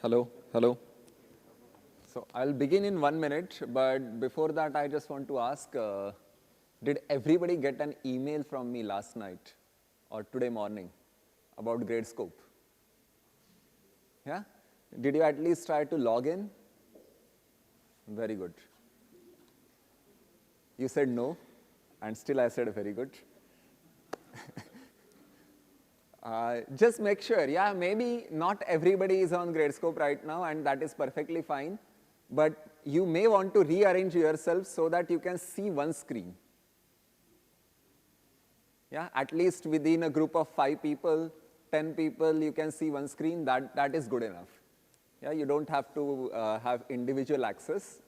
Hello, hello. So I'll begin in 1 minute, but before that I just want to ask, did everybody get an email from me last night or today morning about Gradescope? Yeah? Did you at least try to log in? Very good. You said no, and still I said very good. Just make sure, yeah, maybe not everybody is on Gradescope right now, and that is perfectly fine. But you may want to rearrange yourself so that you can see one screen. Yeah, at least within a group of 5 people, 10 people, you can see one screen. That is good enough. Yeah, you don't have to have individual access.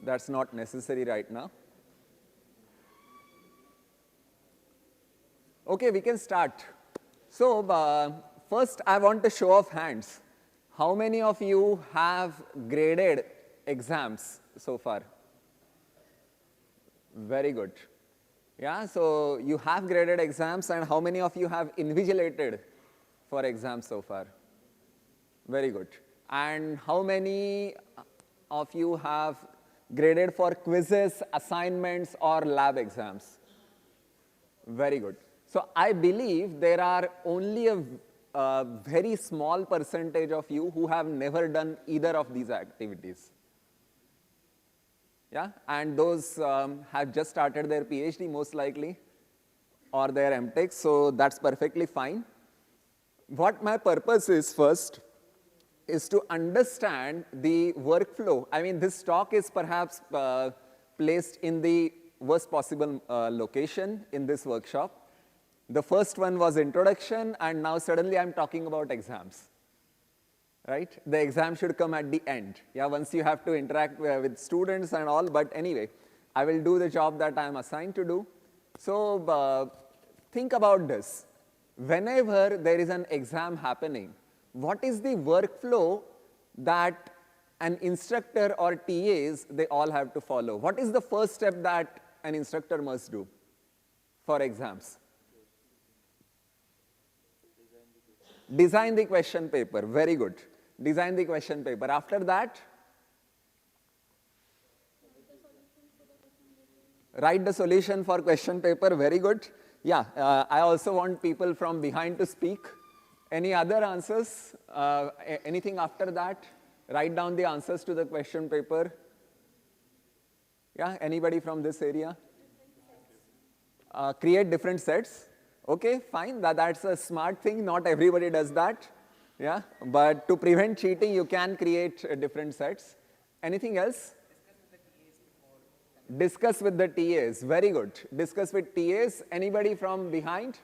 That's not necessary right now. Okay, we can start. So first, I want a show of hands. How many of you have graded exams so far? Very good. Yeah, so you have graded exams, and how many of you have invigilated for exams so far? Very good. And how many of you have graded for quizzes, assignments, or lab exams? Very good. So I believe there are only a very small percentage of you who have never done either of these activities. Yeah, and those have just started their PhD most likely, or their MTech, so that's perfectly fine. What my purpose is first is to understand the workflow. I mean, this talk is perhaps placed in the worst possible location in this workshop. The first one was introduction, and now suddenly I'm talking about exams, right? The exam should come at the end, yeah, once you have to interact with students and all, but anyway, I will do the job that I'm assigned to do. So think about this. Whenever there is an exam happening, what is the workflow that an instructor or TAs, they all have to follow? What is the first step that an instructor must do for exams? Design the question paper. Very good. Design the question paper. After that, write the solution for question paper. Very good. Yeah, I also want people from behind to speak. Any other answers? Anything after that? Write down the answers to the question paper. Yeah, anybody from this area? Create different sets. Okay, fine, that's a smart thing. Not everybody does that. Yeah, but to prevent cheating, you can create different sets. Anything else? Discuss with the TAs. Very good. Discuss with TAs. Anybody from behind?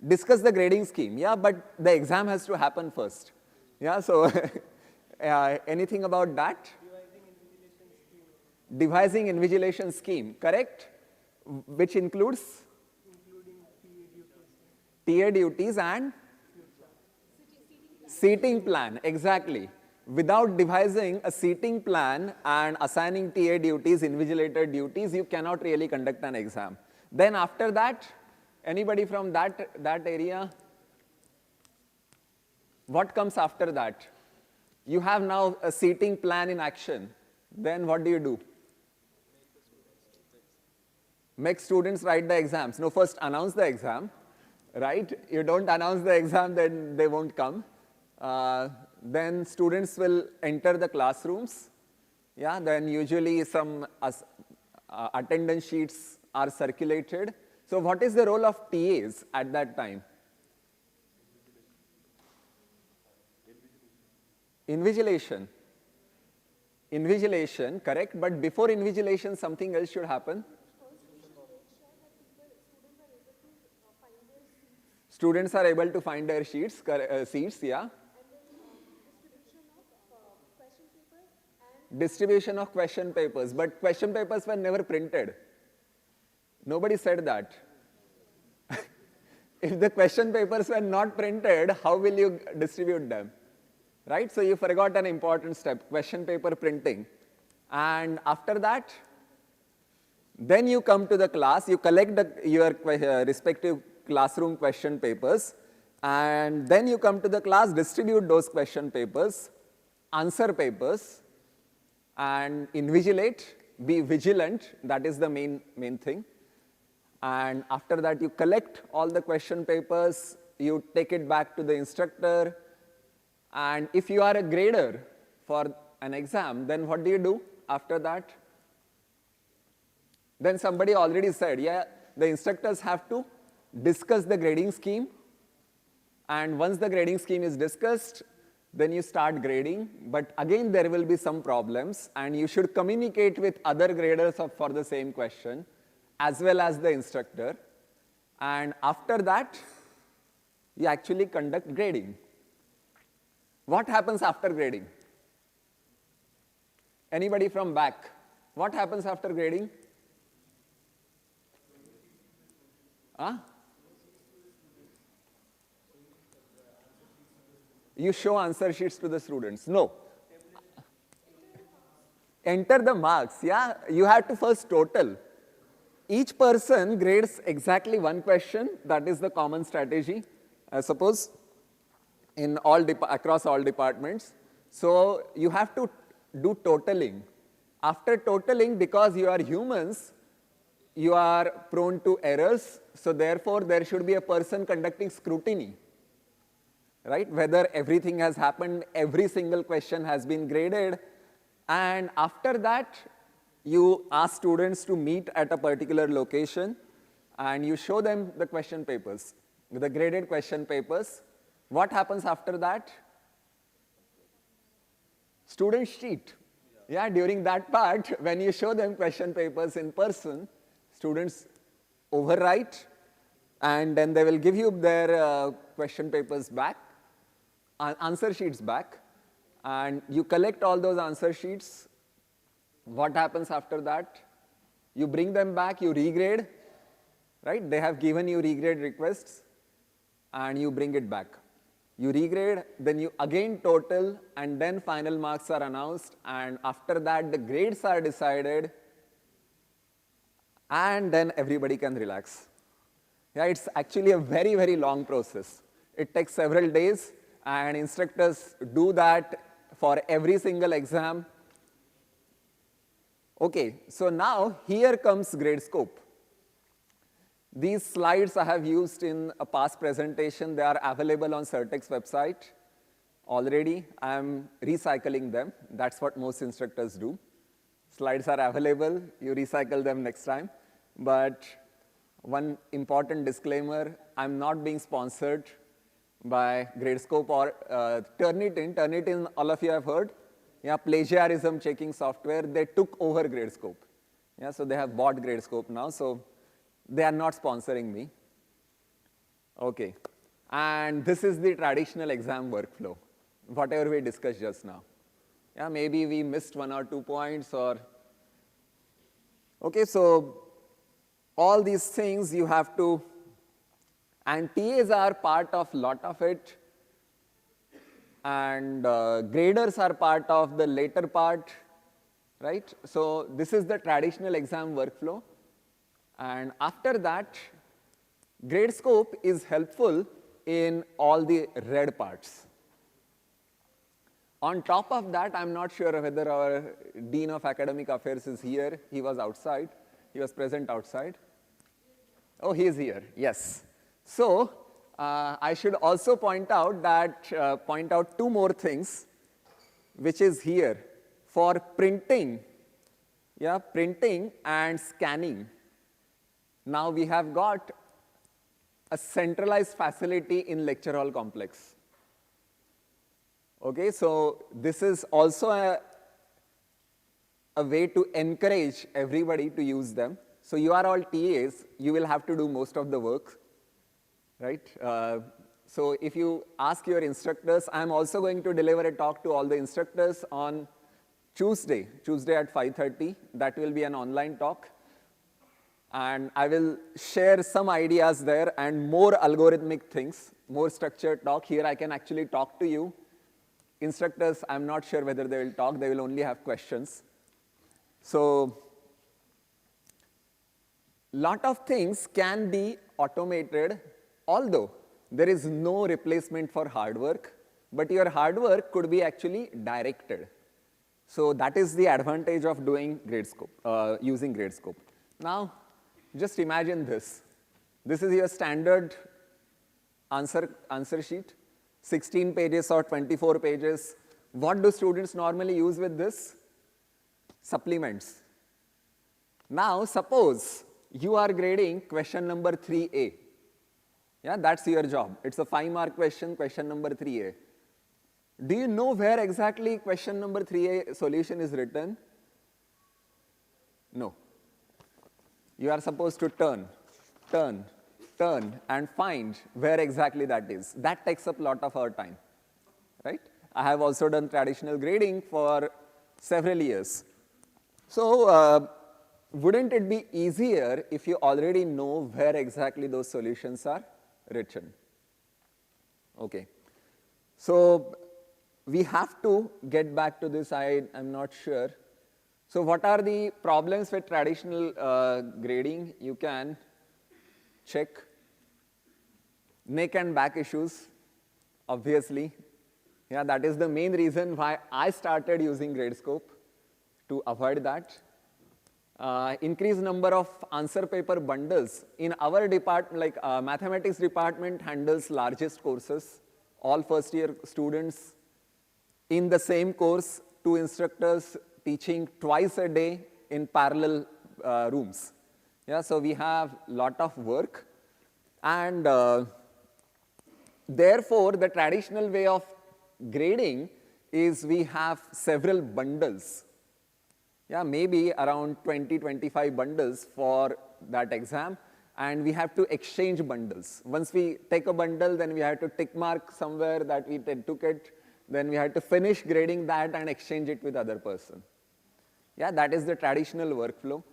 Discuss the grading scheme. Yeah, but the exam has to happen first. Yeah, so anything about that? Devising invigilation scheme, correct? Which includes? TA duties and seating plan, exactly. Without devising a seating plan and assigning TA duties, invigilator duties, you cannot really conduct an exam. Then after that, anybody from that area? What comes after that? You have now a seating plan in action. Then what do? Make students write the exams. No, first announce the exam. Right? You don't announce the exam, then they won't come. Then students will enter the classrooms. Yeah, then usually some attendance sheets are circulated. So what is the role of TAs at that time? Invigilation. Invigilation, correct. But before invigilation, something else should happen. Students are able to find their seats, yeah. Distribution of question papers, but question papers were never printed. Nobody said that. If the question papers were not printed, how will you distribute them? Right? So you forgot an important step, question paper printing. And after that, then you come to the class, you collect your respective classroom question papers, And then you come to the class, distribute those question papers, answer papers, and invigilate, be vigilant, that is the main thing. And after that, you collect all the question papers, you take it back to the instructor, and if you are a grader for an exam, then what do you do after that? Then somebody already said, yeah, the instructors have to discuss the grading scheme, and once the grading scheme is discussed, then you start grading, but again there will be some problems, and you should communicate with other graders for the same question, as well as the instructor, and after that, you actually conduct grading. What happens after grading? Anybody from back? What happens after grading? Huh? You show answer sheets to the students. No. Enter the marks, yeah? You have to first total. Each person grades exactly one question. That is the common strategy, I suppose, in across all departments. So you have to do totaling. After totaling, because you are humans, you are prone to errors. So therefore, there should be a person conducting scrutiny. Right? Whether everything has happened, every single question has been graded, and after that, you ask students to meet at a particular location, and you show them the question papers, the graded question papers. What happens after that? Students cheat. Yeah, during that part, when you show them question papers in person, students overwrite, and then they will give you their question papers back, answer sheets back, and you collect all those answer sheets. What happens after that? You bring them back, you regrade, right? They have given you regrade requests, and you bring it back. You regrade, then you again total, and then final marks are announced, and after that the grades are decided, and then everybody can relax. Yeah, it's actually a very, very long process. It takes several days, and instructors do that for every single exam. Okay, so now here comes Gradescope. These slides I have used in a past presentation. They are available on CERTEX website already. I am recycling them. That's what most instructors do. Slides are available. You recycle them next time. But one important disclaimer, I'm not being sponsored by Gradescope or Turnitin. Turnitin, all of you have heard. Yeah, plagiarism checking software. They took over Gradescope. Yeah, so they have bought Gradescope now. So they are not sponsoring me. Okay. And this is the traditional exam workflow, whatever we discussed just now. Yeah, maybe we missed 1 or 2 points or. Okay, so all these things you have to, and TAs are part of lot of it, and graders are part of the later part, right? So this is the traditional exam workflow, and after that, Gradescope is helpful in all the red parts. On top of that, I'm not sure whether our Dean of Academic Affairs is here. He was outside. He was present outside. Oh, he is here, yes. So I should also point out that, point out 2 more things, which is here. For printing, yeah, printing and scanning, now we have got a centralized facility in lecture hall complex. Okay, so this is also a way to encourage everybody to use them. So you are all TAs, you will have to do most of the work, right? So if you ask your instructors, I'm also going to deliver a talk to all the instructors on Tuesday at 5:30. That will be an online talk. And I will share some ideas there and more algorithmic things, more structured talk. Here I can actually talk to you. Instructors, I'm not sure whether they will talk. They will only have questions. So lot of things can be automated, although there is no replacement for hard work, but your hard work could be actually directed. So that is the advantage of doing Gradescope, using Gradescope. Now, just imagine this. This is your standard answer sheet, 16 pages or 24 pages. What do students normally use with this? Supplements. Now, suppose you are grading question number 3A. Yeah, that's your job. It's a 5-mark question, question number 3A. Do you know where exactly question number 3A solution is written? No. You are supposed to turn, and find where exactly that is. That takes up a lot of our time, right? I have also done traditional grading for several years. So, wouldn't it be easier if you already know where exactly those solutions are written? Okay. So, we have to get back to this, I'm not sure. So, what are the problems with traditional grading? You can check. Neck and back issues, obviously. Yeah, that is the main reason why I started using Gradescope, to avoid that. Increased number of answer paper bundles. In our department, like mathematics department handles largest courses. All first year students in the same course, 2 instructors teaching twice a day in parallel rooms. Yeah, so we have lot of work, and therefore the traditional way of grading is we have several bundles. Yeah, maybe around 20-25 bundles for that exam, and we have to exchange bundles. Once we take a bundle, then we have to tick mark somewhere that we took it, then we have to finish grading that and exchange it with other person. Yeah, that is the traditional workflow.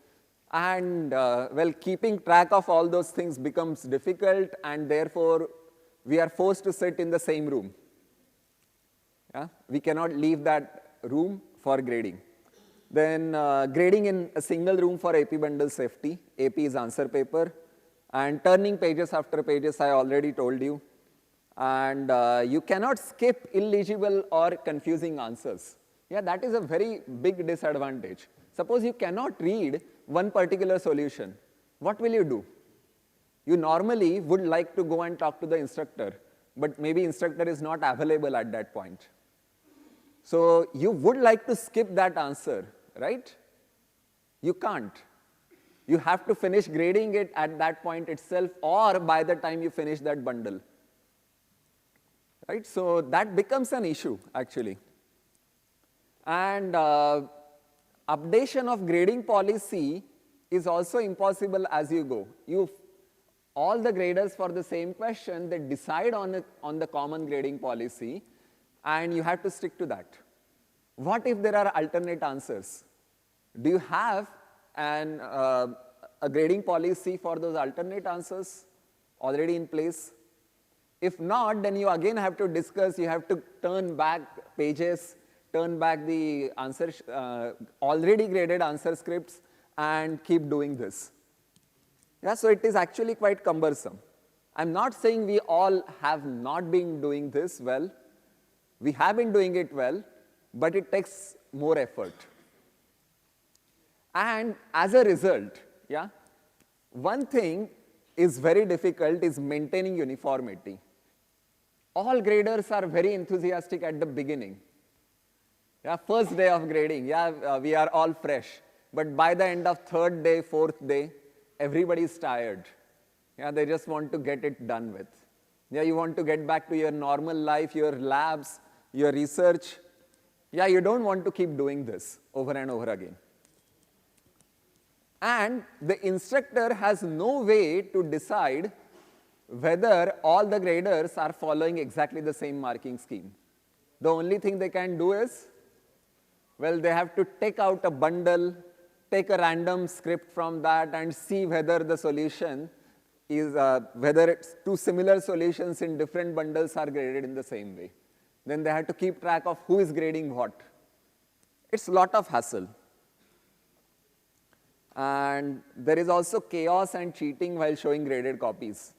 And well, keeping track of all those things becomes difficult, and therefore we are forced to sit in the same room. Yeah? We cannot leave that room for grading. Then grading in a single room for AP bundle safety. AP is answer paper. And turning pages after pages, I already told you. And you cannot skip illegible or confusing answers. Yeah, that is a very big disadvantage. Suppose you cannot read one particular solution. What will you do? You normally would like to go and talk to the instructor, but maybe instructor is not available at that point. So you would like to skip that answer, right? You can't. You have to finish grading it at that point itself, or by the time you finish that bundle. Right? So that becomes an issue, actually. And updation of grading policy is also impossible as you go. All the graders for the same question, they decide on the common grading policy, and you have to stick to that. What if there are alternate answers? Do you have a grading policy for those alternate answers already in place? If not, then you again have to discuss, you have to turn back pages, turn back the answers, already graded answer scripts, and keep doing this. Yeah, so it is actually quite cumbersome. I'm not saying we all have not been doing this well. We have been doing it well, but it takes more effort. And as a result, yeah, one thing is very difficult is maintaining uniformity. All graders are very enthusiastic at the beginning. Yeah, first day of grading, yeah, we are all fresh. But by the end of 3rd day, 4th day, everybody is tired. Yeah, they just want to get it done with. Yeah, you want to get back to your normal life, your labs, your research. Yeah, you don't want to keep doing this over and over again. And the instructor has no way to decide whether all the graders are following exactly the same marking scheme. The only thing they can do is, well, they have to take out a bundle, take a random script from that, and see whether the solution is, whether it's 2 similar solutions in different bundles are graded in the same way. Then they have to keep track of who is grading what. It's a lot of hassle. And there is also chaos and cheating while showing graded copies.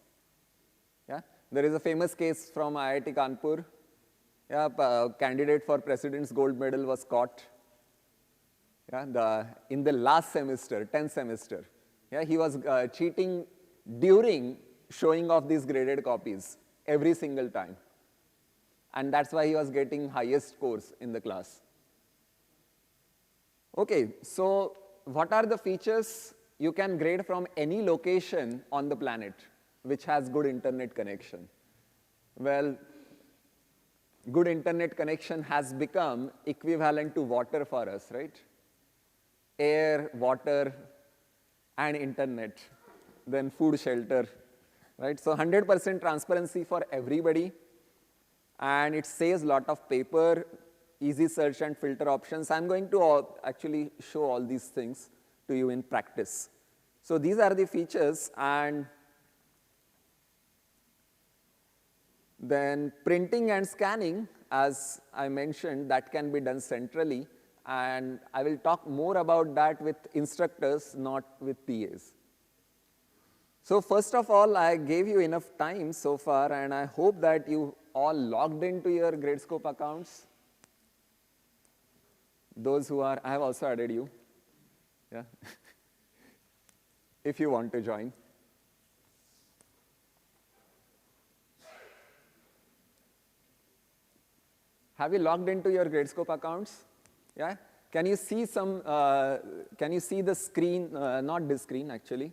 Yeah? There is a famous case from IIT Kanpur. Yeah, candidate for president's gold medal was caught. Yeah, in the last semester, 10th semester. Yeah, he was cheating during showing off these graded copies every single time. And that's why he was getting highest scores in the class. Okay, so what are the features? You can grade from any location on the planet which has good internet connection. Well, good internet connection has become equivalent to water for us, right? Air, water, and internet, then food, shelter, right? So 100% transparency for everybody, and it saves a lot of paper, easy search and filter options. I'm going to actually show all these things to you in practice. So these are the features, and then printing and scanning, as I mentioned, that can be done centrally, and I will talk more about that with instructors, not with PAs. So first of all, I gave you enough time so far, and I hope that you all logged into your Gradescope accounts. Those who are, I have also added you, yeah, if you want to join. Have you logged into your Gradescope accounts? Yeah? Can you see some, can you see the screen, not this screen actually,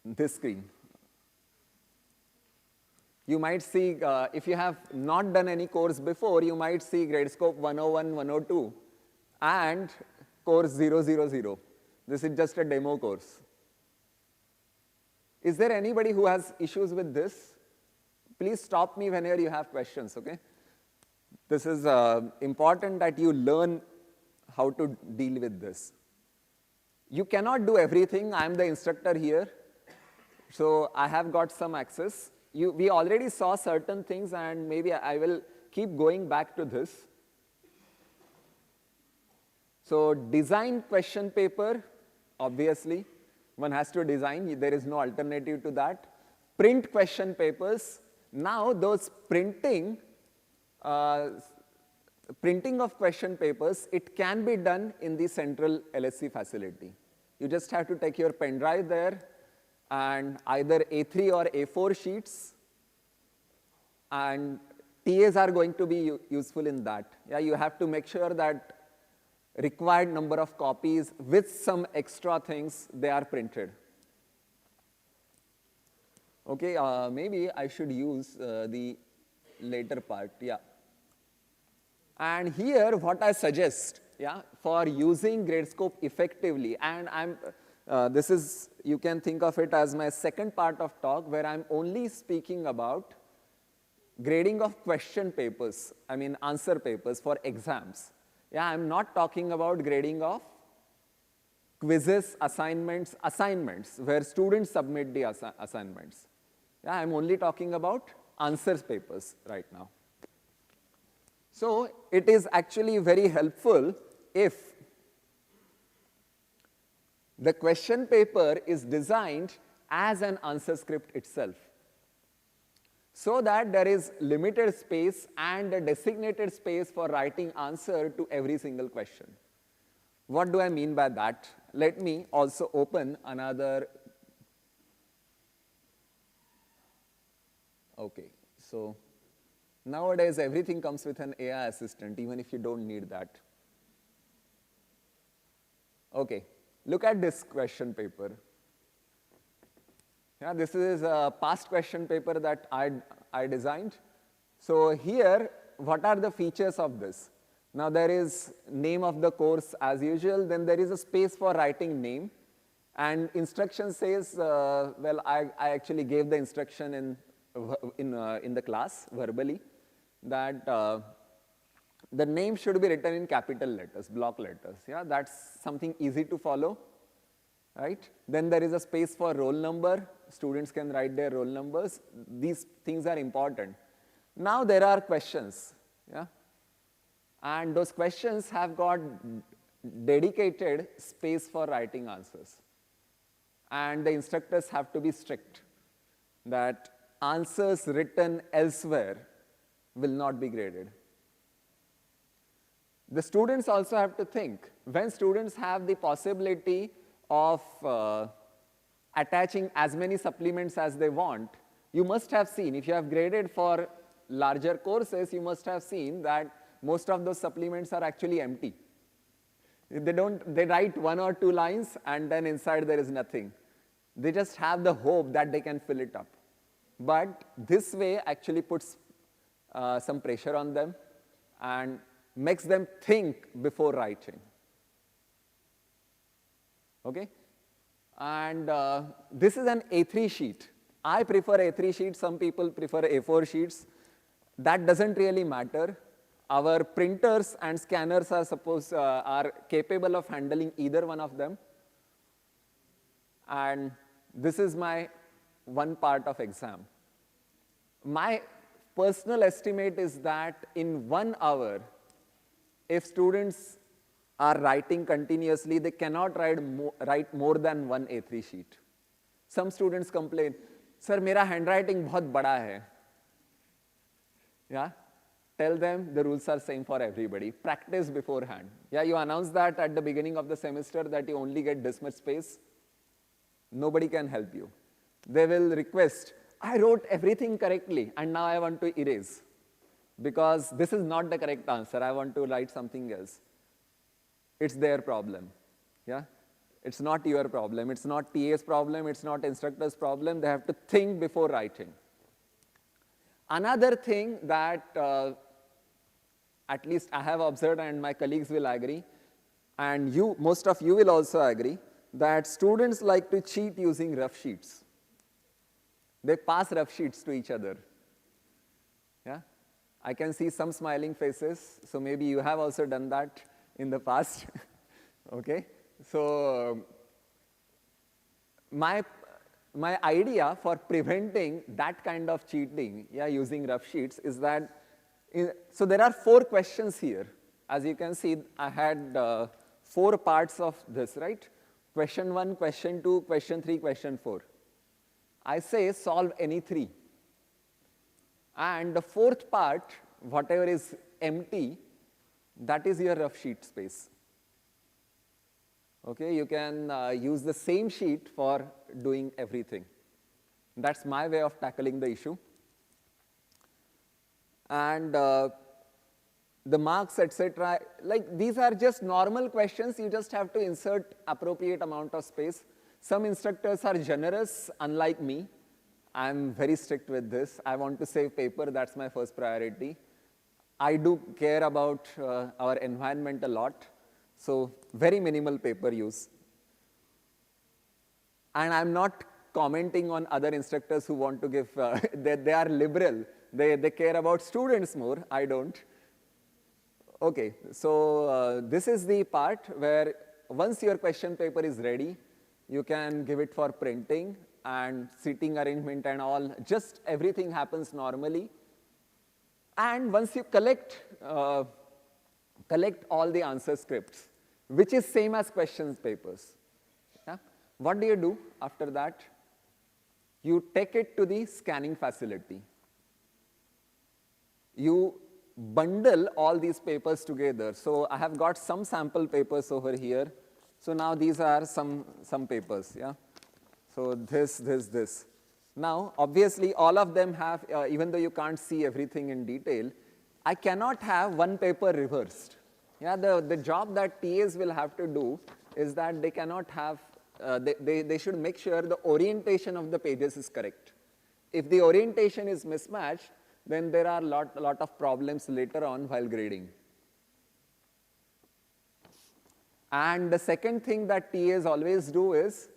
this screen. You might see, if you have not done any course before, you might see Gradescope 101, 102, and course 000. This is just a demo course. Is there anybody who has issues with this? Please stop me whenever you have questions, okay? This is important that you learn how to deal with this. You cannot do everything. I'm the instructor here, so I have got some access. We already saw certain things, and maybe I will keep going back to this. So design question paper, obviously. One has to design. There is no alternative to that. Print question papers. Now those printing of question papers, it can be done in the central LSC facility. You just have to take your pen drive there, and either A3 or A4 sheets, and TAs are going to be useful in that. Yeah, you have to make sure that required number of copies with some extra things, they are printed. Okay, maybe I should use the later part, yeah. And here, what I suggest, yeah, for using Gradescope effectively, and this is, you can think of it as my second part of talk, where I'm only speaking about grading of question papers, I mean answer papers for exams. Yeah, I'm not talking about grading of quizzes, assignments, where students submit the assignments. Yeah, I'm only talking about answers papers right now. So it is actually very helpful if the question paper is designed as an answer script itself, so that there is limited space and a designated space for writing answer to every single question. What do I mean by that? Let me also open another. Okay, so nowadays everything comes with an AI assistant, even if you don't need that. Okay, look at this question paper. Yeah, this is a past question paper that I designed. So here, what are the features of this? Now there is name of the course as usual, then there is a space for writing name, and instruction says, well, I actually gave the instruction in the class verbally, that the name should be written in capital letters, block letters. Yeah, that's something easy to follow, right? Then there is a space for roll number. Students can write their roll numbers. These things are important. Now there are questions, yeah? And those questions have got dedicated space for writing answers. And the instructors have to be strict. that answers written elsewhere will not be graded. The students also have to think. When students have the possibility of attaching as many supplements as they want, you must have seen, if you have graded for larger courses, you must have seen that most of those supplements are actually empty. They write 1 or 2 lines and then inside there is nothing. They just have the hope that they can fill it up. But this way actually puts some pressure on them and makes them think before writing. Okay? And this is an A3 sheet. I prefer A3 sheets, some people prefer A4 sheets. That doesn't really matter. Our printers and scanners are capable of handling either one of them. And this is my one part of exam. My personal estimate is that in 1 hour, if students are writing continuously, they cannot write more than 1 A3 sheet. Some students complain, sir, mera handwriting bahut bada hai. Yeah? Tell them the rules are same for everybody. Practice beforehand. Yeah, you announce that at the beginning of the semester that you only get this much space. Nobody can help you. They will request, I wrote everything correctly and now I want to erase. Because this is not the correct answer. I want to write something else. It's their problem. Yeah? It's not your problem. It's not TA's problem. It's not instructor's problem. They have to think before writing. Another thing that at least I have observed and my colleagues will agree, and most of you will also agree, that students like to cheat using rough sheets. They pass rough sheets to each other. Yeah? I can see some smiling faces, so maybe you have also done that in the past. Okay? So my idea for preventing that kind of cheating, yeah, using rough sheets is that, so there are 4 questions here. As you can see, I had 4 parts of this, right? Question 1, question 2, question 3, question 4. I say solve any 3. And the 4th part, whatever is empty, that is your rough sheet space. Okay, you can use the same sheet for doing everything. That's my way of tackling the issue. And the marks, etc., like these are just normal questions. You just have to insert appropriate amount of space. Some instructors are generous, unlike me. I'm very strict with this. I want to save paper. That's my first priority. I do care about our environment a lot. So very minimal paper use. And I'm not commenting on other instructors who want to give, they are liberal. They care about students more. I don't. Okay, so this is the part where once your question paper is ready, you can give it for printing and seating arrangement and all. Just everything happens normally. And once you collect all the answer scripts, which is same as questions papers. Yeah? What do you do after that? You take it to the scanning facility. You bundle all these papers together. So I have got some sample papers over here. So now these are some papers. Yeah? So this. Now, obviously, all of them have, even though you can't see everything in detail, I cannot have one paper reversed. Yeah, the job that TAs will have to do is that they cannot have, they should make sure the orientation of the pages is correct. If the orientation is mismatched, then there are lot of problems later on while grading. And the second thing that TAs always do is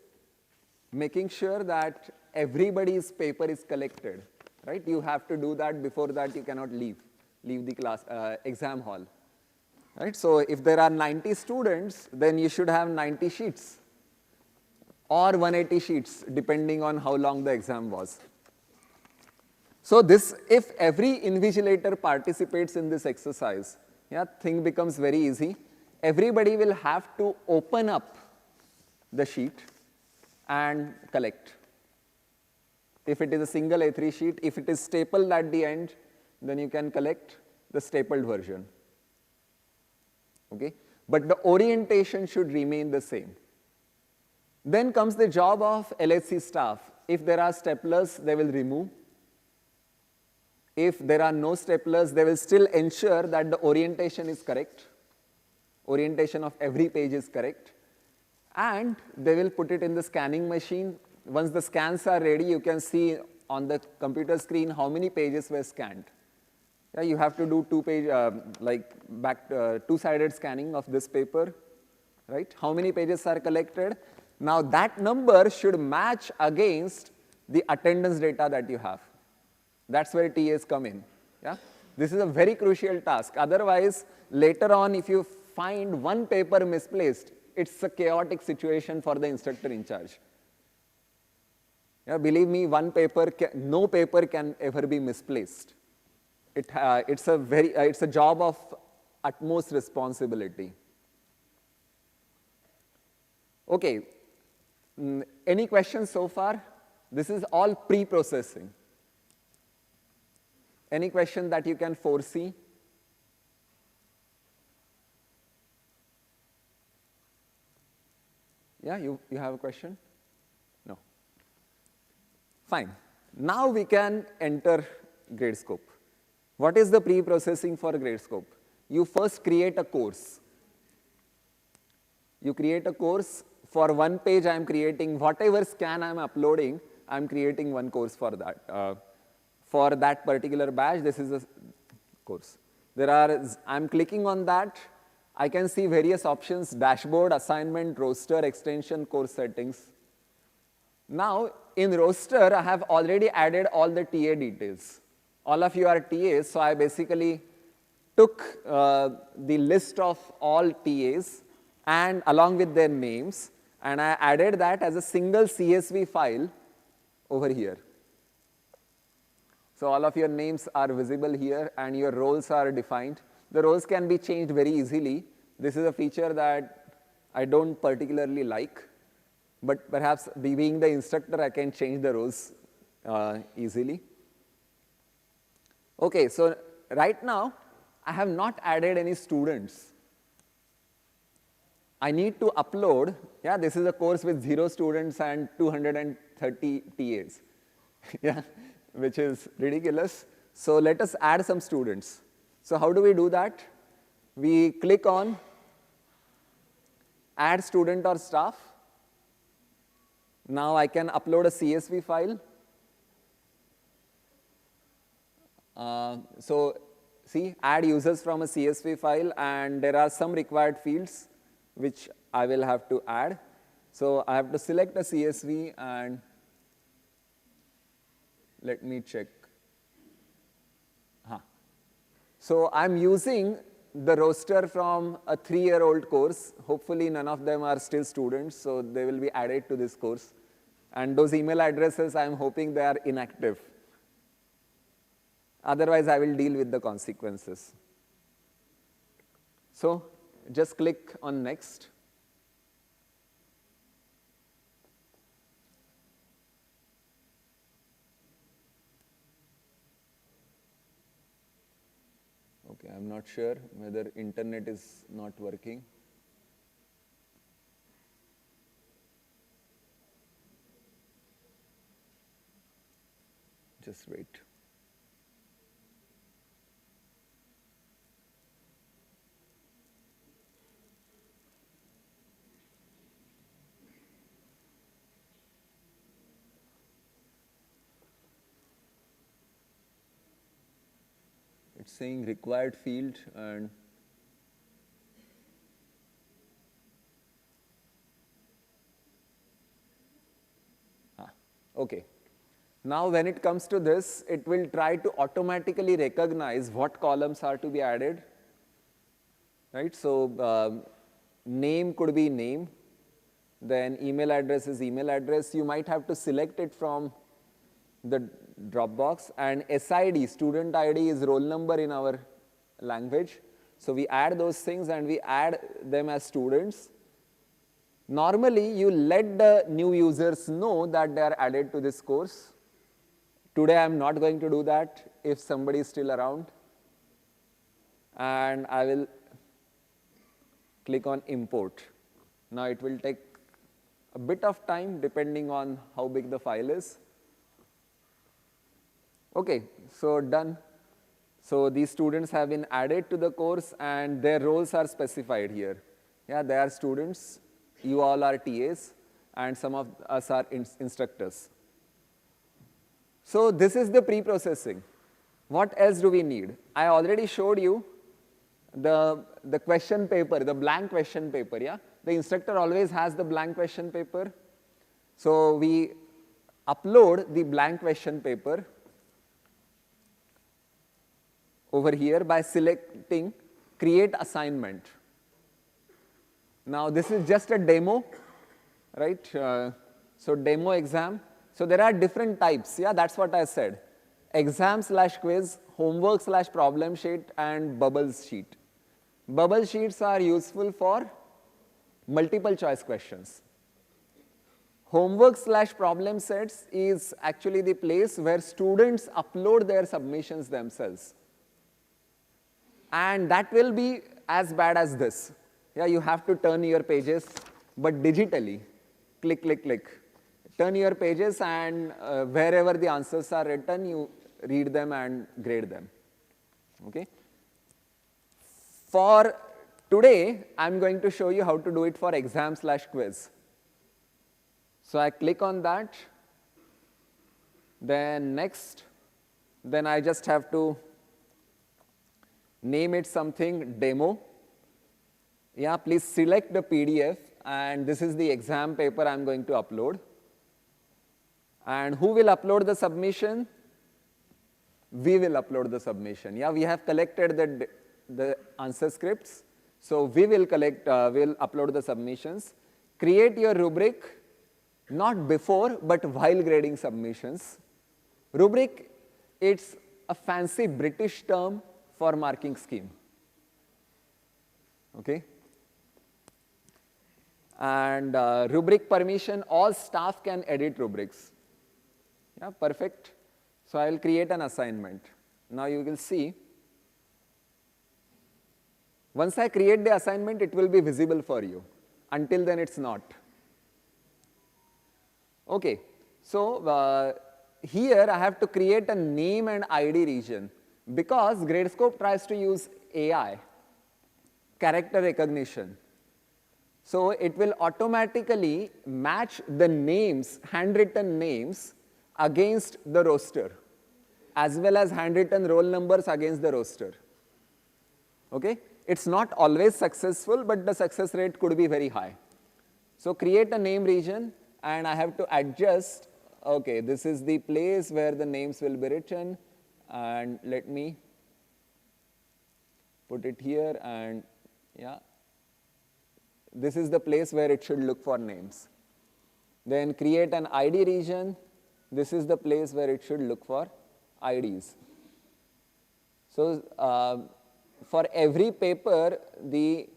making sure that everybody's paper is collected, right? You have to do that. Before that, you cannot leave the class, exam hall, right? So if there are 90 students, then you should have 90 sheets or 180 sheets, depending on how long the exam was. So this, if every invigilator participates in this exercise, yeah, thing becomes very easy. Everybody will have to open up the sheet and collect. If it is a single A3 sheet, if it is stapled at the end, then you can collect the stapled version. Okay? But the orientation should remain the same. Then comes the job of LHC staff. If there are staplers, they will remove. If there are no staplers, they will still ensure that the orientation is correct. Orientation of every page is correct. And they will put it in the scanning machine. Once the scans are ready, you can see on the computer screen how many pages were scanned. Yeah, you have to do two-sided scanning of this paper, right? How many pages are collected? Now that number should match against the attendance data that you have. That's where TAs come in. Yeah? This is a very crucial task. Otherwise, later on, if you find one paper misplaced, it's a chaotic situation for the instructor in charge. Yeah, believe me, no paper can ever be misplaced. It's a job of utmost responsibility. Okay, any questions so far? This is all pre-processing. Any question that you can foresee? Yeah, you have a question? No. Fine. Now we can enter Gradescope. What is the pre-processing for Gradescope? You first create a course. You create a course. For one page, I am creating whatever scan I am uploading, I am creating one course for that. For that particular batch, this is a course. I'm clicking on that. I can see various options: dashboard, assignment, roster, extension, course settings. Now, in roster, I have already added all the TA details. All of you are TAs, so I basically took the list of all TAs and along with their names, and I added that as a single CSV file over here. So all of your names are visible here and your roles are defined. The roles can be changed very easily. This is a feature that I don't particularly like, but perhaps being the instructor, I can change the roles easily. Okay, so right now, I have not added any students. I need to upload, yeah, this is a course with 0 students and 230 TAs, yeah, which is ridiculous. So let us add some students. So how do we do that? We click on Add Student or Staff. Now I can upload a CSV file. So see, add users from a CSV file, and there are some required fields which I will have to add. So I have to select a CSV and let me check. So I'm using the roster from a 3-year-old course. Hopefully none of them are still students, so they will be added to this course. And those email addresses, I'm hoping they are inactive. Otherwise, I will deal with the consequences. So just click on Next. Okay, I'm not sure whether internet is not working. Just wait. It's saying required field and okay. Now when it comes to this, it will try to automatically recognize what columns are to be added, right? So name could be name, then email address is email address. You might have to select it from the Dropbox, and SID, student ID, is roll number in our language. So we add those things and we add them as students. Normally, you let the new users know that they are added to this course. Today I'm not going to do that if somebody is still around. And I will click on import. Now it will take a bit of time depending on how big the file is. Okay, so done. So these students have been added to the course and their roles are specified here. Yeah, they are students, you all are TAs, and some of us are instructors. So this is the pre-processing. What else do we need? I already showed you the question paper, the blank question paper, yeah? The instructor always has the blank question paper. So we upload the blank question paper over here by selecting create assignment. Now this is just a demo, right? So demo exam. So there are different types, yeah, that's what I said. Exam/quiz, homework/problem sheet, and bubbles sheet. Bubble sheets are useful for multiple choice questions. Homework/problem sets is actually the place where students upload their submissions themselves. And that will be as bad as this. Yeah, you have to turn your pages, but digitally. Click, click, click. Turn your pages, and wherever the answers are written, you read them and grade them. Okay? For today, I'm going to show you how to do it for exam/quiz. So I click on that. Then next, then I just have to name it something demo. Yeah, please select the PDF, and this is the exam paper I'm going to upload. And who will upload the submission? We will upload the submission. Yeah, we have collected the answer scripts. So we will we'll upload the submissions. Create your rubric, not before, but while grading submissions. Rubric, it's a fancy British term for marking scheme. Okay? And rubric permission, all staff can edit rubrics. Yeah, perfect. So I will create an assignment. Now you will see, once I create the assignment, it will be visible for you. Until then, it's not. Okay, so here I have to create a name and ID region because Gradescope tries to use AI, character recognition. So it will automatically match the names, handwritten names, against the roster, as well as handwritten roll numbers against the roster. Okay? It's not always successful, but the success rate could be very high. So create a name region, and I have to adjust. Okay, this is the place where the names will be written, and let me put it here, and yeah, this is the place where it should look for names. Then create an ID region. This is the place where it should look for IDs. So for every paper, the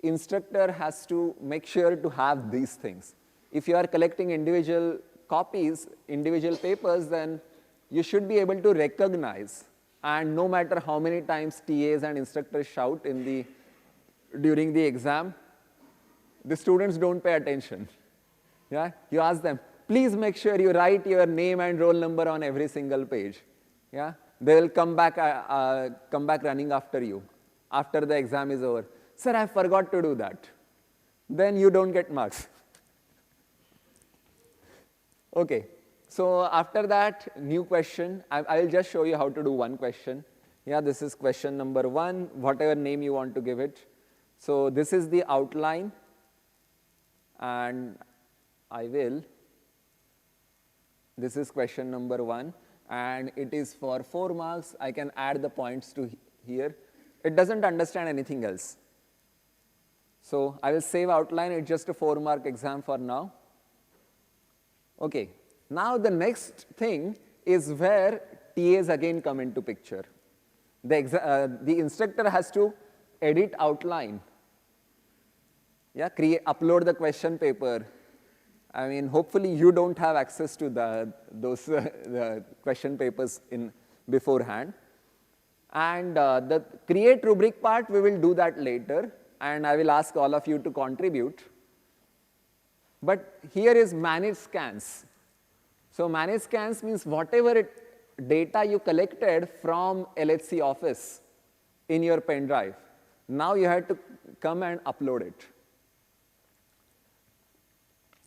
instructor has to make sure to have these things. If you are collecting individual copies, individual papers, then you should be able to recognize. And no matter how many times TAs and instructors shout during the exam, the students don't pay attention. Yeah? You ask them, please make sure you write your name and roll number on every single page. Yeah? They will come back running after you after the exam is over. Sir, I forgot to do that. Then you don't get marks. Okay, so after that, new question. I will just show you how to do one question. Yeah, this is question number 1, whatever name you want to give it. So this is the outline, and this is question number 1, and it is for 4 marks. I can add the points to here. It doesn't understand anything else. So I will save outline. It's just a 4-mark exam for now. Okay, now the next thing is where TAs again come into picture. The instructor has to edit outline. Yeah, upload the question paper, I mean, hopefully you don't have access to those the question papers in beforehand. And the create rubric part, we will do that later, and I will ask all of you to contribute. But here is manage scans. So manage scans means whatever data you collected from LHC office in your pen drive, now you have to come and upload it.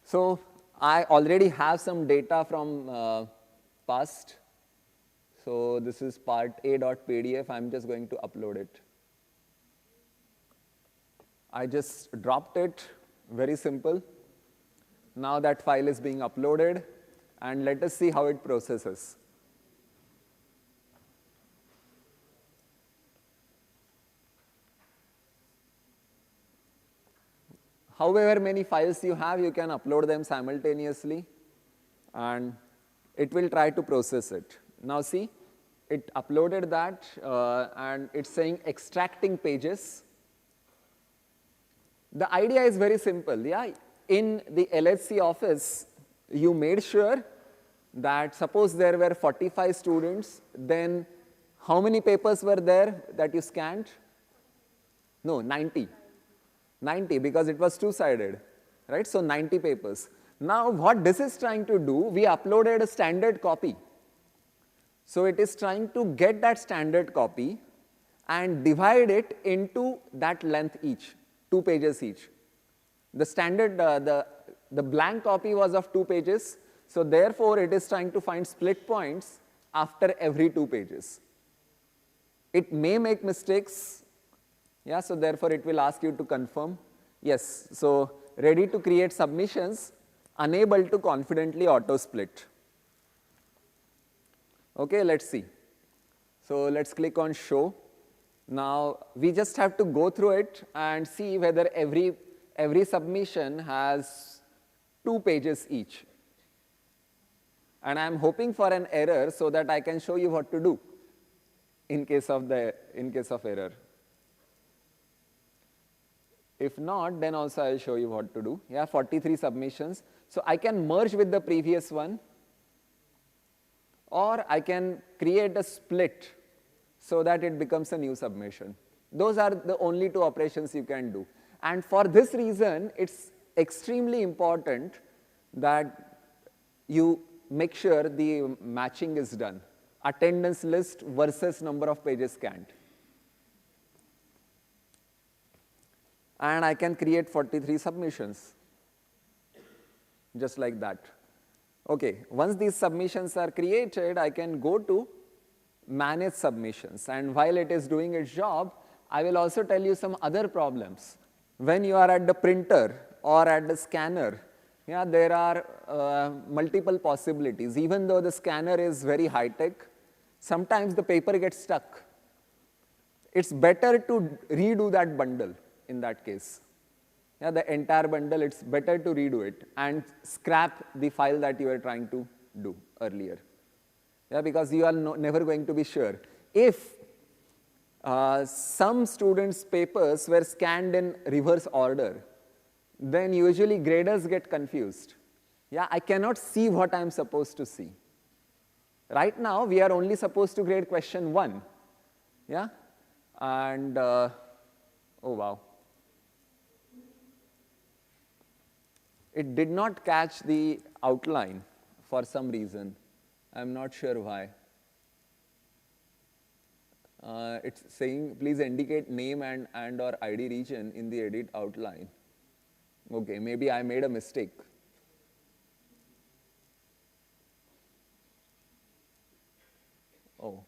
So I already have some data from past. So this is part a.pdf. I'm just going to upload it. I just dropped it, very simple. Now that file is being uploaded, and let us see how it processes. However many files you have, you can upload them simultaneously, and it will try to process it. Now see, it uploaded that, and it's saying extracting pages. The idea is very simple, yeah. In the LHC office, you made sure that suppose there were 45 students, then how many papers were there that you scanned? No, 90. 90, because it was two-sided, right? So 90 papers. Now what this is trying to do, we uploaded a standard copy. So it is trying to get that standard copy and divide it into that length each, 2 pages each. The standard, the blank copy was of 2 pages, so therefore it is trying to find split points after every 2 pages. It may make mistakes, yeah, so therefore it will ask you to confirm. Yes, so ready to create submissions, unable to confidently auto-split. Okay, let's see. So let's click on show. Now we just have to go through it and see whether every submission has 2 pages each. And I'm hoping for an error so that I can show you what to do in case of error. If not, then also I'll show you what to do. Yeah, 43 submissions. So I can merge with the previous one, or I can create a split so that it becomes a new submission. Those are the only 2 operations you can do. And for this reason, it's extremely important that you make sure the matching is done. Attendance list versus number of pages scanned. And I can create 43 submissions, just like that. Okay, once these submissions are created, I can go to manage submissions. And while it is doing its job, I will also tell you some other problems. When you are at the printer or at the scanner, yeah, there are multiple possibilities. Even though the scanner is very high-tech, sometimes the paper gets stuck. It's better to redo that bundle in that case. Yeah, the entire bundle, it's better to redo it and scrap the file that you were trying to do earlier. Yeah, because you are never going to be sure. If some students' papers were scanned in reverse order, then usually graders get confused. Yeah, I cannot see what I'm supposed to see. Right now, we are only supposed to grade question 1. Yeah, and oh wow. It did not catch the outline for some reason. I'm not sure why. It's saying, please indicate name and or ID region in the edit outline. Okay, maybe I made a mistake. Oh,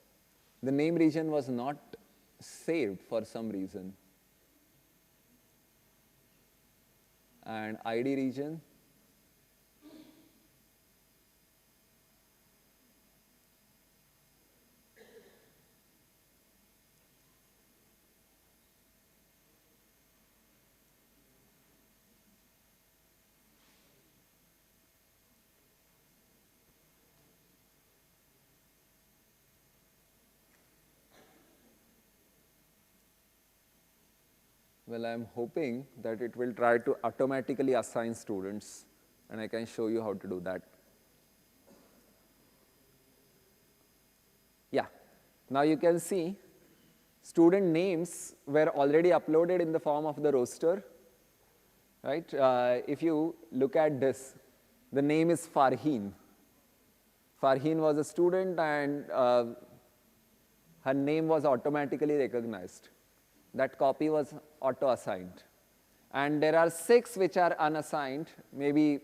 the name region was not saved for some reason. And ID region. Well, I'm hoping that it will try to automatically assign students and I can show you how to do that. Yeah, now you can see student names were already uploaded in the form of the roster, right? If you look at this, the name is Farheen. Farheen was a student and her name was automatically recognized. That copy was auto-assigned. And there are 6 which are unassigned, maybe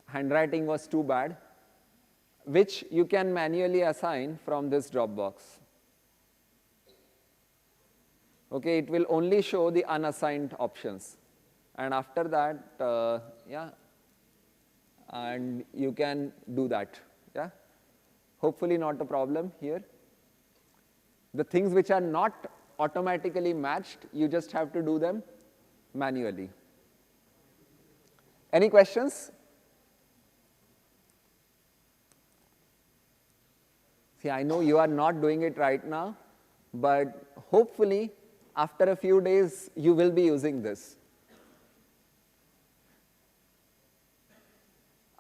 handwriting was too bad, which you can manually assign from this Dropbox. Okay, it will only show the unassigned options. And after that, yeah, and you can do that, yeah. Hopefully not a problem here. The things which are not automatically matched, you just have to do them manually. Any questions? See, I know you are not doing it right now, but hopefully after a few days you will be using this.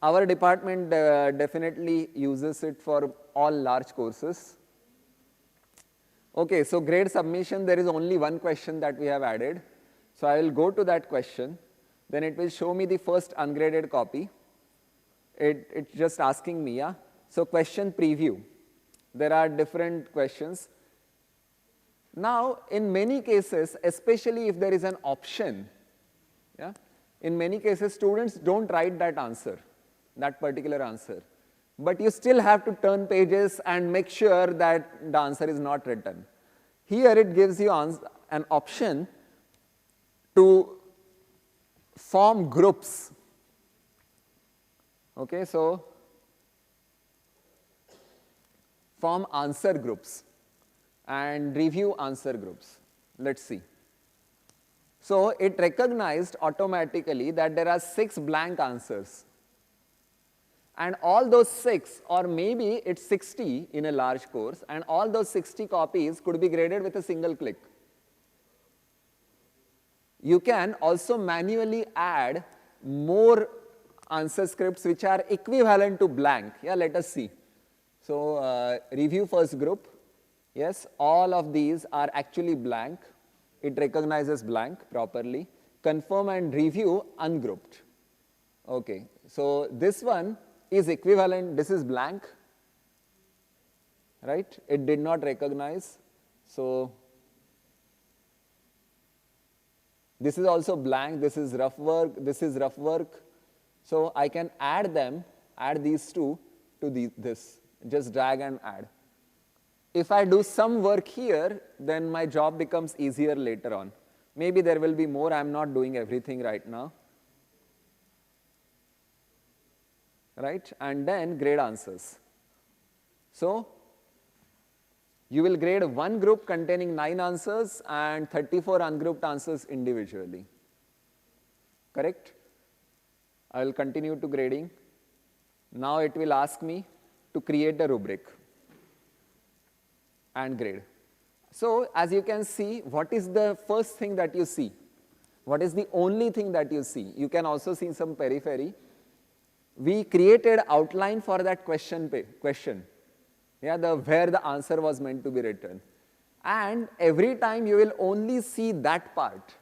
Our department definitely uses it for all large courses. Okay, so grade submission, there is only one question that we have added. So I will go to that question, then it will show me the first ungraded copy. It's just asking me, yeah. So question preview, there are different questions. Now, in many cases, especially if there is an option, yeah, in many cases students don't write that answer, that particular answer. But you still have to turn pages and make sure that the answer is not written. Here it gives you an option to form groups. Okay, so form answer groups and review answer groups. Let's see. So it recognized automatically that there are 6 blank answers. And all those 6, or maybe it's 60 in a large course, and all those 60 copies could be graded with a single click. You can also manually add more answer scripts which are equivalent to blank. Yeah, let us see. So review first group. Yes, all of these are actually blank. It recognizes blank properly. Confirm and review ungrouped. Okay, so this one is equivalent, this is blank, right? It did not recognize. So this is also blank, this is rough work, this is rough work. So I can add them, add these two to this, just drag and add. If I do some work here, then my job becomes easier later on. Maybe there will be more, I'm not doing everything right now. Right? And then grade answers. So you will grade one group containing 9 answers and 34 ungrouped answers individually. Correct? I will continue to grading. Now it will ask me to create a rubric and grade. So as you can see, what is the first thing that you see? What is the only thing that you see? You can also see some periphery. We created outline for that question, yeah, where the answer was meant to be written. And every time you will only see that part.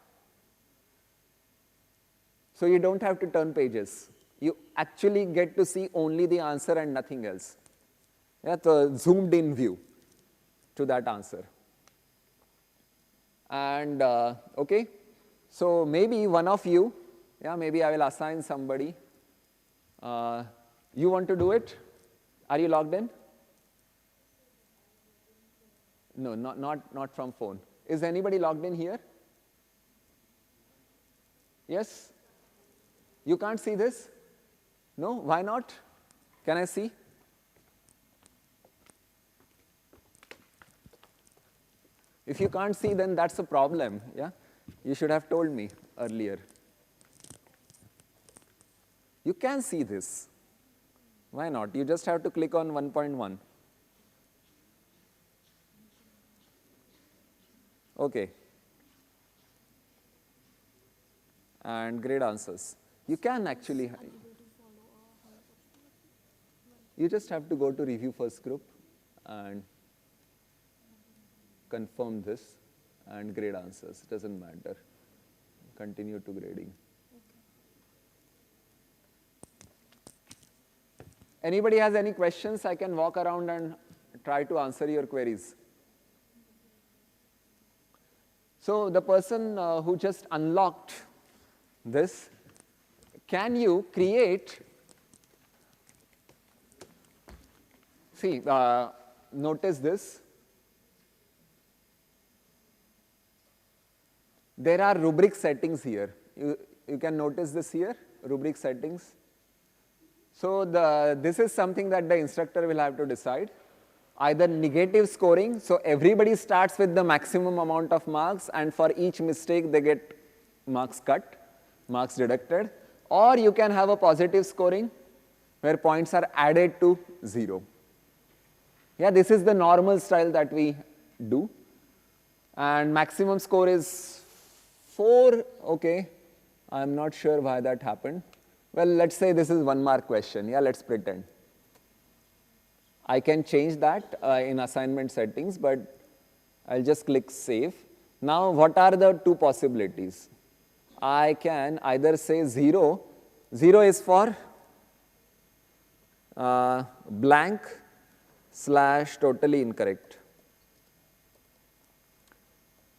So you don't have to turn pages. You actually get to see only the answer and nothing else. Yeah, the zoomed in view to that answer. And okay, so maybe one of you, yeah, maybe I will assign somebody. You want to do it? Are you logged in? No, not from phone. Is anybody logged in here? Yes? You can't see this? No? Why not? Can I see? If you can't see, then that's a problem. Yeah? You should have told me earlier. You can see this. Why not? You just have to click on 1.1. Okay. And grade answers. You can actually. You just have to go to review first group and confirm this and grade answers. It doesn't matter. Continue to grading. Anybody has any questions? I can walk around and try to answer your queries. So the person who just unlocked this, can you create, see, notice this. There are rubric settings here. You can notice this here, rubric settings. So this is something that the instructor will have to decide. Either negative scoring, so everybody starts with the maximum amount of marks and for each mistake they get marks cut, marks deducted. Or you can have a positive scoring where points are added to 0. Yeah, this is the normal style that we do. And maximum score is 4, okay. I'm not sure why that happened. Well, let's say this is 1 mark question. Yeah, let's pretend. I can change that in assignment settings, but I'll just click save. Now, what are the 2 possibilities? I can either say 0. 0 is for blank / totally incorrect.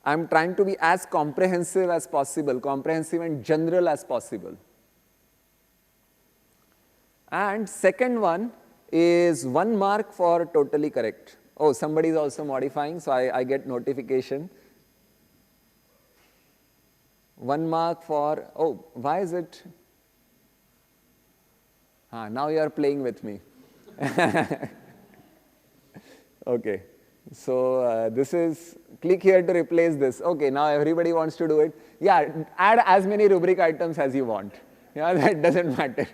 I'm trying to be as comprehensive as possible, comprehensive and general as possible. And second one is 1 mark for totally correct. Oh, somebody is also modifying, so I get notification. 1 mark for, oh, why is it? Now you are playing with me. Okay, so this is, click here to replace this. Okay, now everybody wants to do it. Yeah, add as many rubric items as you want. Yeah, that doesn't matter.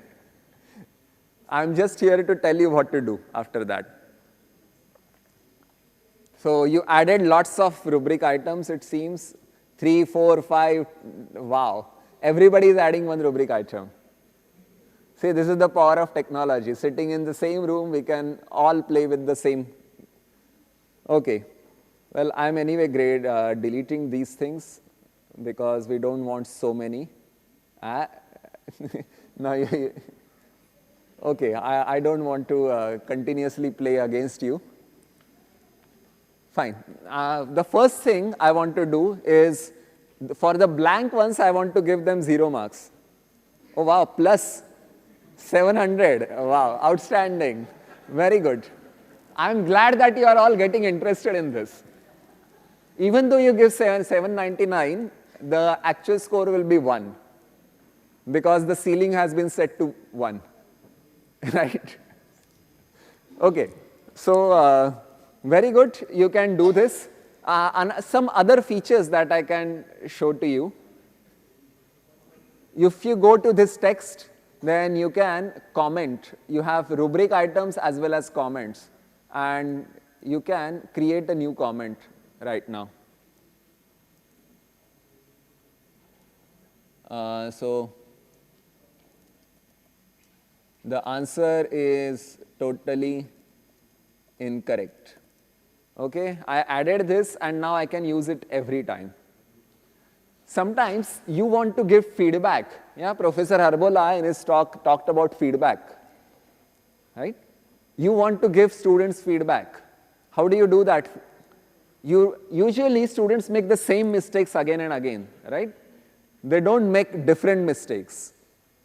I'm just here to tell you what to do after that. So you added lots of rubric items, it seems. 3, 4, 5, wow. Everybody is adding 1 rubric item. See, this is the power of technology. Sitting in the same room, we can all play with the same. Okay. Well, I'm anyway deleting these things because we don't want so many. Now, okay, I don't want to continuously play against you. Fine. The first thing I want to do is, for the blank ones, I want to give them 0 marks. Oh wow, plus 700. Wow, outstanding. Very good. I'm glad that you are all getting interested in this. Even though you give 799, the actual score will be 1 because the ceiling has been set to 1. Right? Okay. So, very good. You can do this. And some other features that I can show to you. If you go to this text, then you can comment. You have rubric items as well as comments. And you can create a new comment right now. So the answer is totally incorrect. Okay, I added this and now I can use it every time. Sometimes you want to give feedback. Yeah, Professor Harbola in his talk talked about feedback. Right? You want to give students feedback. How do you do that? Usually students make the same mistakes again and again, right? They don't make different mistakes.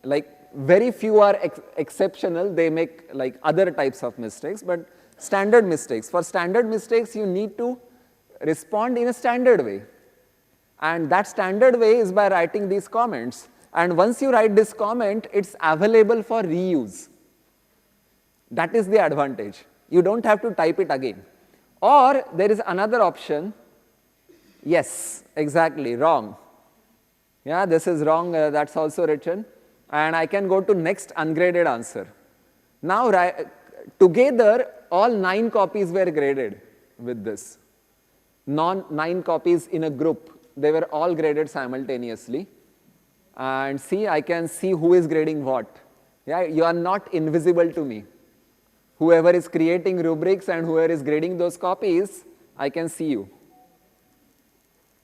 Like very few are exceptional, they make like other types of mistakes, but standard mistakes. For standard mistakes, you need to respond in a standard way. And that standard way is by writing these comments. And once you write this comment, it's available for reuse. That is the advantage. You don't have to type it again. Or there is another option. Yes, exactly, wrong. Yeah, this is wrong, that's also written. And I can go to next ungraded answer. Now, together, all 9 copies were graded with this. 9 copies in a group. They were all graded simultaneously. And see, I can see who is grading what. Yeah, you are not invisible to me. whoever is creating rubrics and whoever is grading those copies, I can see you.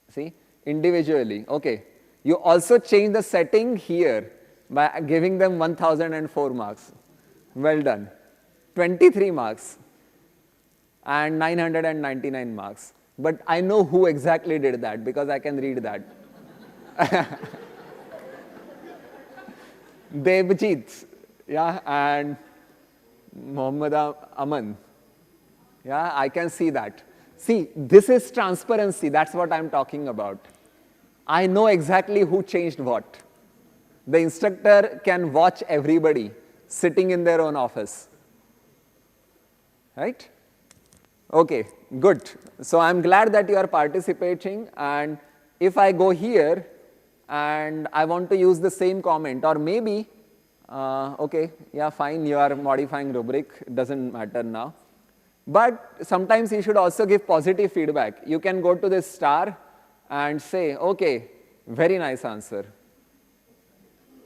See, individually, okay. You also change the setting here by giving them 1004 marks. Well done. 23 marks and 999 marks. But I know who exactly did that because I can read that. Devjit, yeah, and Muhammad Aman. Yeah, I can see that. See, this is transparency. That's what I'm talking about. I know exactly who changed what. The instructor can watch everybody sitting in their own office. Right? Okay, good. So I'm glad that you are participating, and if I go here and I want to use the same comment, or maybe, okay, yeah, fine, you are modifying rubric, it doesn't matter now. But sometimes you should also give positive feedback. You can go to this star and say, okay, very nice answer,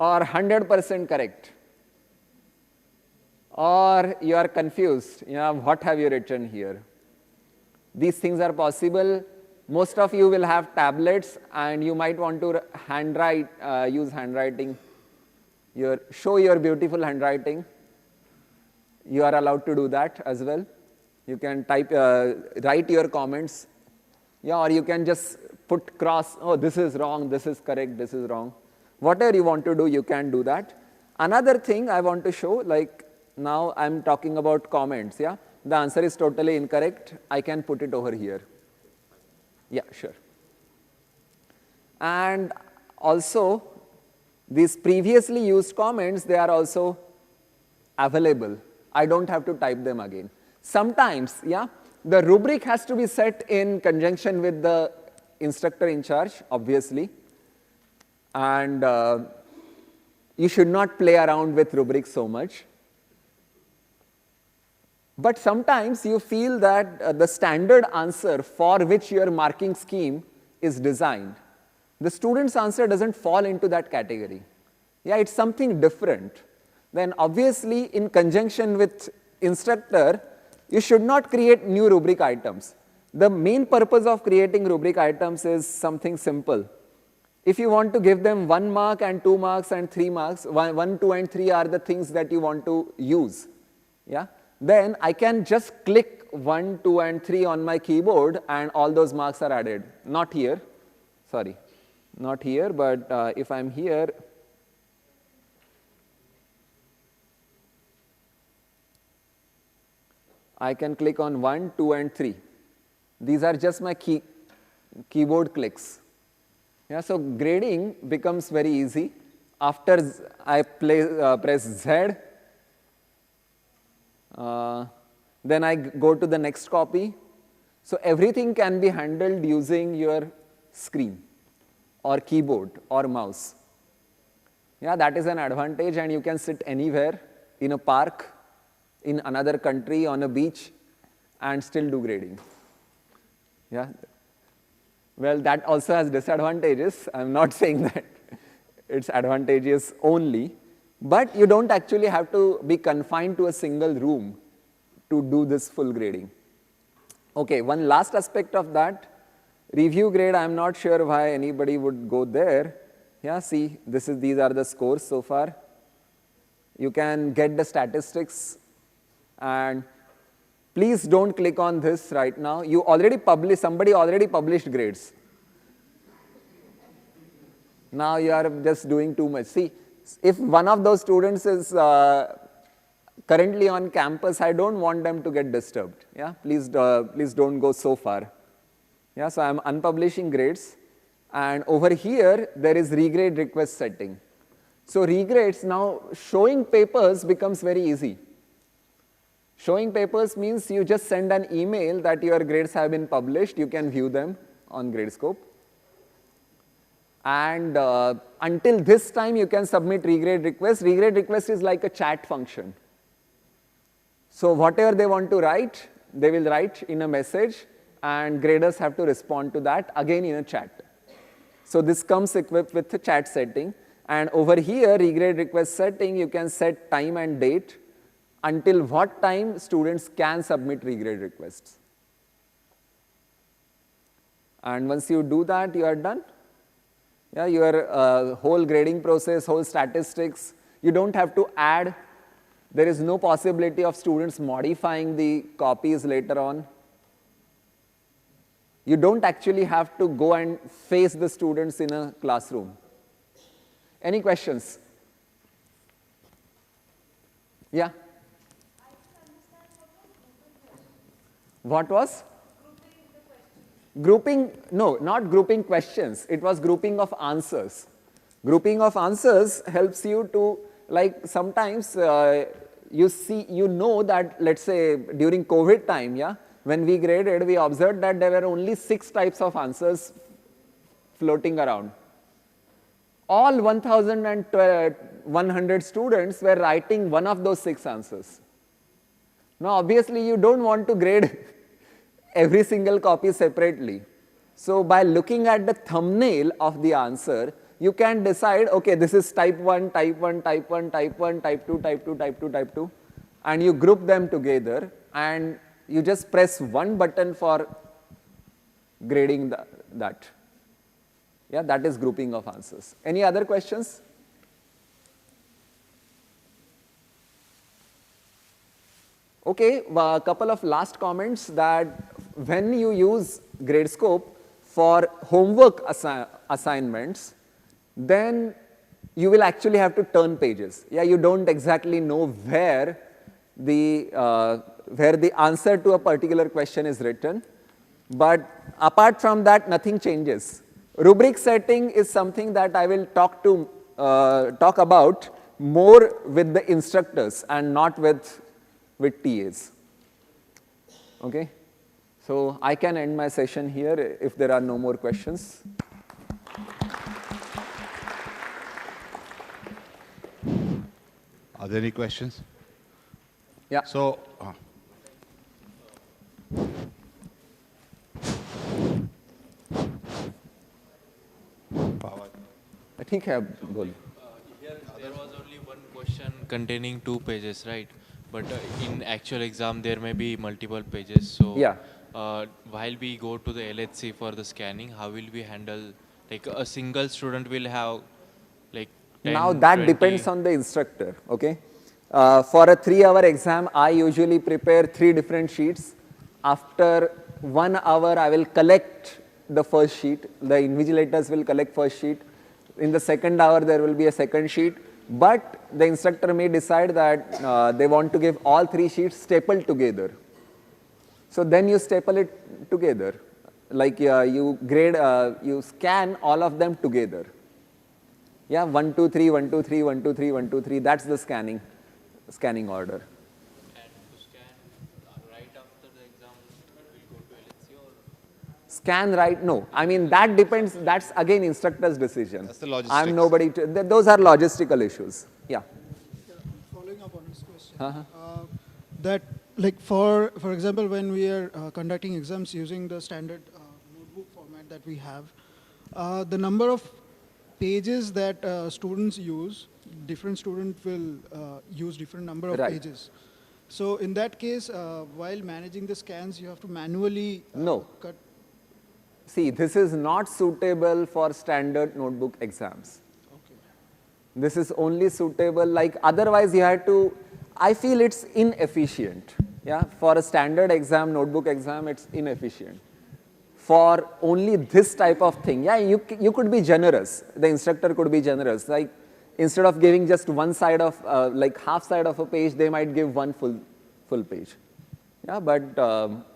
or 100% correct, or you are confused, yeah, what have you written here? These things are possible. Most of you will have tablets and you might want to handwrite, use handwriting, show your beautiful handwriting. You are allowed to do that as well. You can type, write your comments, yeah, or you can just put cross, oh, this is wrong, this is correct, this is wrong. Whatever you want to do, you can do that. Another thing I want to show, like now I'm talking about comments, yeah. The answer is totally incorrect. I can put it over here. Yeah, sure. And also, these previously used comments, they are also available. I don't have to type them again. Sometimes, yeah, the rubric has to be set in conjunction with the instructor in charge, obviously. And you should not play around with rubrics so much. But sometimes you feel that the standard answer for which your marking scheme is designed, the student's answer doesn't fall into that category. Yeah, it's something different. Then obviously in conjunction with instructor, you should not create new rubric items. The main purpose of creating rubric items is something simple. If you want to give them 1 mark and 2 marks and 3 marks, 1, 2 and 3 are the things that you want to use. Yeah? Then I can just click 1, 2 and 3 on my keyboard and all those marks are added. Not here, sorry, not here, but if I'm here, I can click on 1, 2 and 3. These are just my keyboard clicks. Yeah, so grading becomes very easy. After I press Z, then I go to the next copy. So everything can be handled using your screen or keyboard or mouse. Yeah, that is an advantage, and you can sit anywhere, in a park, in another country, on a beach, and still do grading. Yeah. Well, that also has disadvantages. I'm not saying that it's advantageous only. But you don't actually have to be confined to a single room to do this full grading. Okay, one last aspect of that, review grade, I'm not sure why anybody would go there. Yeah, see, these are the scores so far. You can get the statistics, and please don't click on this right now. Somebody already published grades. Now you are just doing too much. See, if one of those students is currently on campus, I don't want them to get disturbed. Yeah, please don't go so far. Yeah, so I'm unpublishing grades, and over here there is regrade request setting. So regrades, now showing papers becomes very easy. Showing papers means you just send an email that your grades have been published. You can view them on Gradescope. And until this time, you can submit regrade request. Regrade request is like a chat function. So whatever they want to write, they will write in a message, and graders have to respond to that again in a chat. So this comes equipped with the chat setting. And over here, regrade request setting, you can set time and date. until what time students can submit regrade requests. And once you do that, you are done. Yeah, your whole grading process, whole statistics, you don't have to add. There is no possibility of students modifying the copies later on. You don't actually have to go and face the students in a classroom. Any questions? Yeah? What was? Grouping, no, not grouping questions. It was grouping of answers. Grouping of answers helps you to, like sometimes you know that, let's say during COVID time, yeah, when we graded, we observed that there were only 6 types of answers floating around. All 1,100 students were writing one of those 6 answers. Now, obviously, you don't want to grade every single copy separately. So, by looking at the thumbnail of the answer, you can decide, okay, this is type 1, type 1, type 1, type 1, type 2, type 2, type 2, type 2, and you group them together, and you just press one button for grading that. Yeah, that is grouping of answers. Any other questions? Okay, a couple of last comments that when you use Gradescope for homework assignments, then you will actually have to turn pages. Yeah, you don't exactly know where the answer to a particular question is written. But apart from that, nothing changes. Rubric setting is something that I will talk about more with the instructors and not with TAs. Okay? So I can end my session here if there are no more questions. Are there any questions? Yeah. So, ठीक है अब बोल. Here there was only one question containing 2 pages, right? But in actual exam there may be multiple pages. So Yeah. While we go to the LHC for the scanning, how will we handle, like a single student will have like 10, Now that 20. depends on the instructor, okay? For a 3-hour exam, I usually prepare 3 different sheets. After 1 hour, I will collect the first sheet. The invigilators will collect first sheet. In the second hour, there will be a second sheet. But the instructor may decide that they want to give all 3 sheets stapled together. So then you staple it together. Like you scan all of them together. Yeah, 1, 2, 3, 1, 2, 3, 1, 2, 3, 1, 2, 3. That's the scanning order. And to scan right after the exam, it will go to LHC or? Scan right? No. I mean, that depends. That's again instructor's decision. That's the logistics. I'm nobody to, those are logistical issues. Yeah. Following up on this question, that like for example, when we are conducting exams using the standard notebook format that we have, the number of pages that students use, different student will use different number of pages. So in that case, while managing the scans, you have to manually cut. See, this is not suitable for standard notebook exams. Okay. This is only suitable, like otherwise you have to, I feel it's inefficient. Yeah, for a standard exam, notebook exam, it's inefficient. For only this type of thing, yeah, you could be generous. The instructor could be generous. Like instead of giving just one side of, like half side of a page, they might give one full page. Yeah, but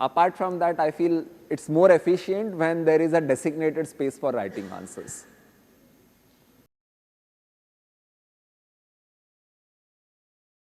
apart from that, I feel it's more efficient when there is a designated space for writing answers.